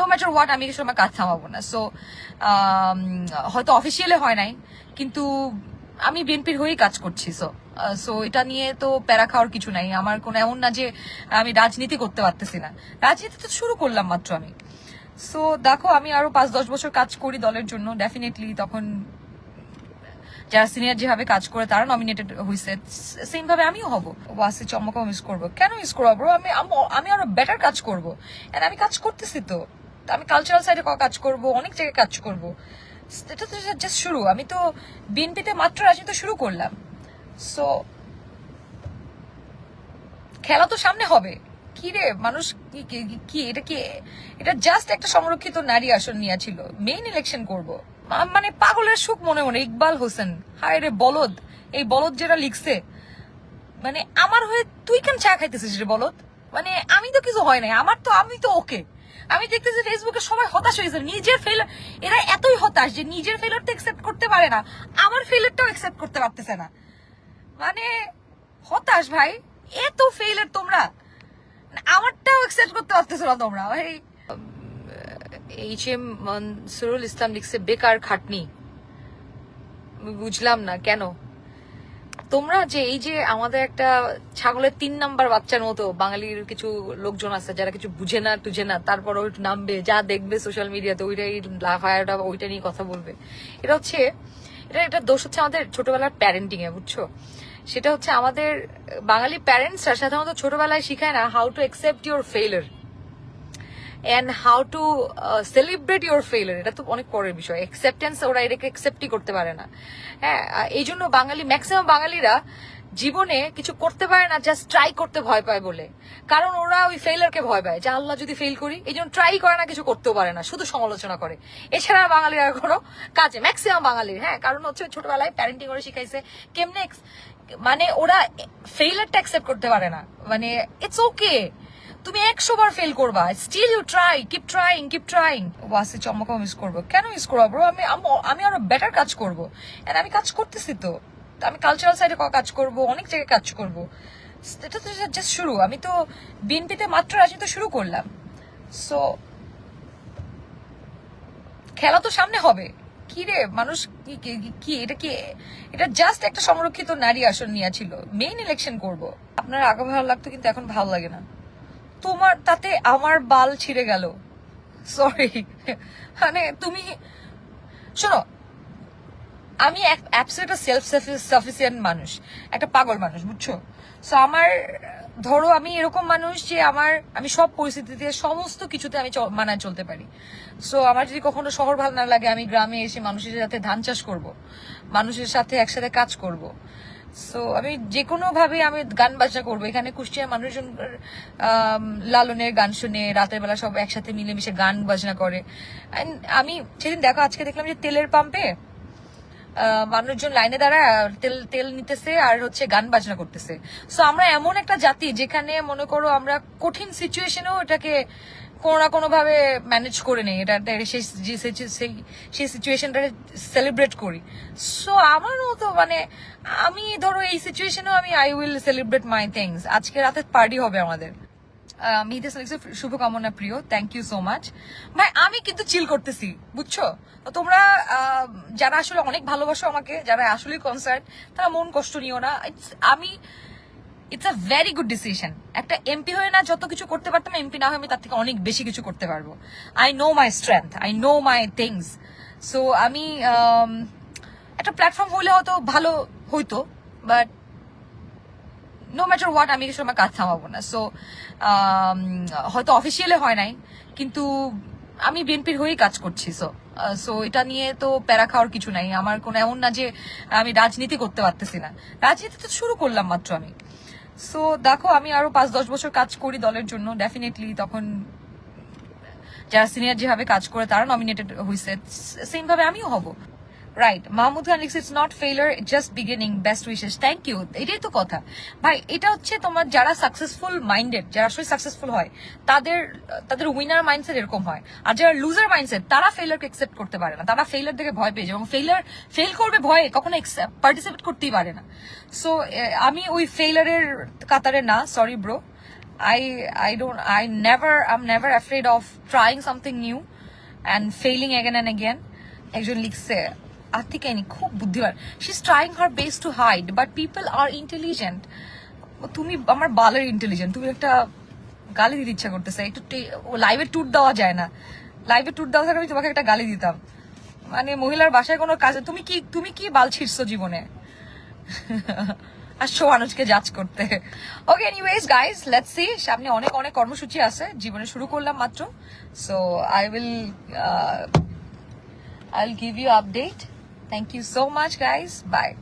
No matter what আমি কিছু আমার কাজ থামাবো না। সো হয়তো অফিসিয়ালি হয় নাই, কিন্তু আমি বিএনপির হয়েই কাজ করছি। সো এটা নিয়ে তো প্যারা খাওয়ার কিছু নাই। আমার কোনো এমন না যে আমি রাজনীতি করতে পারতেছি না, রাজনীতি তো শুরু করলাম মাত্র আমি। সো দেখো, আমি আরো 5-10 বছর কাজ করি দলের জন্য, ডেফিনেটলি তখন যারা সিনিয়র যেভাবে কাজ করে তারা নমিনেটেড হয়েছে, সেম ভাবে আমিও হব। ওয়াসি চম্মকাও মিস করবো। কেন মিস করবো ব্রো? আমি আরো বেটার কাজ করবো, এন্ড আমি কাজ করতেছি। তো আমি কালচারাল সাইডে কাজ করব, অনেক জায়গায় কাজ করব। এটা তো জাস্ট শুরু। আমি তো বিএনপিতে মাত্র রাজনীতি শুরু করলাম। সো খেলা তো সামনে হবে। কি রে মানুষ, কি এটা কি? এটা জাস্ট একটা সংরক্ষিত নারী আসন নিয়ে ছিল, মেইন ইলেকশন করব। মানে পাগলের সুখ মনে মনে। ইকবাল হোসেন, হায় রে বলদ! এই বলদ যেটা লিখছে, মানে আমার হয়ে তুই কেন চা খাইতেছিস রে বলদ? মানে আমি তো কিছু হয় নাই, আমি তো ওকে। আমি দেখতেছি ফেসবুকে সবাই হতাশ হয়েছে, নিজের ফেলার। এরা এতই হতাশ যে নিজের ফেলারটা একসেপ্ট করতে পারে না, আমার ফেলারটাও একসেপ্ট করতে পারতেছে না। মানে হতাশ ভাই, এত ফেইলার তোমরা, আমারটাও একসেপ্ট করতে পারতেছো না তোমরা ভাই। HM মনসুরুল ইসলাম লিখছে বেকার খাটনি। বুঝলাম না কেন তোমরা যে এই যে আমাদের একটা ছাগলের 3 নাম্বার বাচ্চার মতো বাঙালির কিছু লোকজন আছে যারা কিছু বুঝে না টুঝে না, তারপর ওই নামবে, যা দেখবে সোশ্যাল মিডিয়াতে ওইটাই লাফায়াটা ওইটা নিয়ে কথা বলবে। এটা দোষ হচ্ছে আমাদের ছোটবেলার প্যারেন্টিং এ, বুঝছো? সেটা হচ্ছে আমাদের বাঙালি প্যারেন্টসরা সাধারণত ছোটবেলায় শিখায় না how to accept your failure and how to celebrate your failure. এটা তো অনেক পরের বিষয়। অ্যাকসেপ্টেন্স ওরা এটাকে অ্যাকসেপ্টই করতে পারে না। হ্যাঁ, এই জন্য ম্যাক্সিমাম বাঙালিরা জীবনে কিছু করতে পারে না, জাস্ট ট্রাই করতে ভয় পায় বলে। কারণ ওরা ওই ফেইলারকে ভয় পায়, যে আল্লাহ যদি ফেল করি, এই জন্য ট্রাই করে না, কিছু করতেও পারে না, শুধু সমালোচনা করে। এছাড়া বাঙালিরা কোনো কাজে, ম্যাক্সিমাম বাঙালির, হ্যাঁ, কারণ হচ্ছে ছোটবেলায় প্যারেন্টিং করে শিখাইছে কেমনে, মানে ওরা ফেইলারটা অ্যাকসেপ্ট করতে পারে না। মানে ইটস ওকে, তুমি 100 বার ফেল করবা, still you try, keep trying. ওয়াসি চম্মকাও মিস করবো। কেন মিস করবো ব্রো? আমি আরো বেটার কাজ করবো, এন্ড আমি কাজ করতেছি। তো আমি কালচারাল সাইডে কাজ করব, অনেক জায়গায় কাজ করব। এটা তো জাস্ট শুরু। আমি তো বিএনপিতে মাত্র রাজনীতি শুরু করলাম। সো খেলা তো সামনে হবে। কি রে মানুষ, এটা জাস্ট একটা সংরক্ষিত নারী আসন নিয়ে ছিল, মেইন ইলেকশন করব। আপনার আগে ভালো লাগতো, কিন্তু এখন ভালো লাগে না। তোমার তাতে আমার বাল ছিঁড়ে গেল, সরি। মানে তুমি শোনো, আমি একটা সেলফ সাফিসিয়েন্ট মানুষ, একটা পাগল মানুষ, বুঝছো? সো ধরো আমি এরকম মানুষ যে আমি সব পরিস্থিতিতে সমস্ত কিছুতে আমি মানায় চলতে পারি। সো আমার যদি কখনো শহর ভালো না লাগে, আমি গ্রামে এসে মানুষের সাথে ধান চাষ করব, মানুষের সাথে একসাথে কাজ করব। সো আমি যে কোনো ভাবে আমি গান বাজনা করবো। এখানে কুষ্টিয়ার মানুষজন লালনের গান শুনে রাতের বেলা সব একসাথে মিলেমিশে গান বাজনা করে। আমি সেদিন আজকে দেখলাম যে তেলের পাম্পে মানুষজন লাইনে দাঁড়ায় তেল নিতেছে আর হচ্ছে গান বাজনা করতেছে। সো আমরা এমন একটা জাতি যেখানে মনে করো আমরা কঠিন সিচুয়েশনেও এটাকে কোনো না কোনো ভাবে ম্যানেজ করে নেই, সেই সিচুয়েশনটা সেলিব্রেট করি। সো আমার মতো মানে আমি ধরো এই সিচুয়েশনেও I will celebrate my things. আজকে রাতে পার্টি হবে আমাদের। মিহিতে শুভকামনা প্রিয়, থ্যাংক ইউ সো মাচ ভাই। আমি কিন্তু চিল করতেছি, বুঝছো? তোমরা যারা আসলে অনেক ভালোবাসো আমাকে, যারা আসলে কনসার্ন, তারা মন কষ্ট নিও না। It's a very good decision. একটা এমপি হয়ে না যত কিছু করতে পারতাম, এমপি না হয়ে আমি তার থেকে অনেক বেশি কিছু করতে পারবো। I know my strength, I know my things. So আমি একটা প্ল্যাটফর্ম হলে হয়তো ভালো হইতো, বাট নো ম্যাটার হোয়াট আমি কিছু আমার কাজ থামাবো না। সো হয়তো অফিসিয়ালি হয় নাই, কিন্তু আমি বিএনপির হয়েই কাজ করছি। সো এটা নিয়ে তো প্যারা খাওয়ার কিছু নাই। আমার কোনো এমন না যে আমি রাজনীতি করতে পারতেছি না, রাজনীতি তো শুরু করলাম মাত্র আমি। সো দেখো, আমি আরো 5-10 বছর কাজ করি দলের জন্য, ডেফিনেটলি তখন যারা সিনিয়র যেভাবে কাজ করে তারা নমিনেটেড হয়েছে, সেম ভাবে আমিও হব। রাইট, মাহমুদ খান লিখছে it's not failure, just beginning, best wishes. Thank you. এটাই তো কথা ভাই। এটা হচ্ছে তোমার যারা সাকসেসফুল মাইন্ডেড, যারা আসলে সাকসেসফুল হয়, তাদের উইনার মাইন্ডসেট এরকম হয়। আর যারা লুজার মাইন্ডসেট, তারা ফেইলারকে একসেপ্ট করতে পারে না, তারা ফেইলার থেকে ভয় পেয়ে যায়, এবং ফেল করবে ভয়ে কখনো পার্টিসিপেট করতেই পারে না। সো আমি ওই ফেইলারের কাতারে না, sorry bro. I'm never afraid of trying something new and failing again and again. একজন লিখছে আতিকাইনি খুব বুদ্ধিমান, she is trying her best to hide but people are intelligent. তুমি আমার বালের ইন্টেলিজেন্ট, তুমি একটা গালি দিতে ইচ্ছা করতেছে, একটু লাইভে ট্যুর দেওয়া যায় না, লাইভে ট্যুর দেওয়া থাকলে আমি তোমাকে একটা গালি দিতাম। মানে মহিলার বাসায় কোনো কাজে তুমি কি বাল ছিড়ছো জীবনে? আসছো মানুষকে জাজ করতে। ওকে এনিওয়েজ গাইজ, লেটস সি, সামনে অনেক অনেক কর্মসূচি আছে, জীবনে শুরু করলাম মাত্র। So I'll give you update. Thank you so much guys, bye.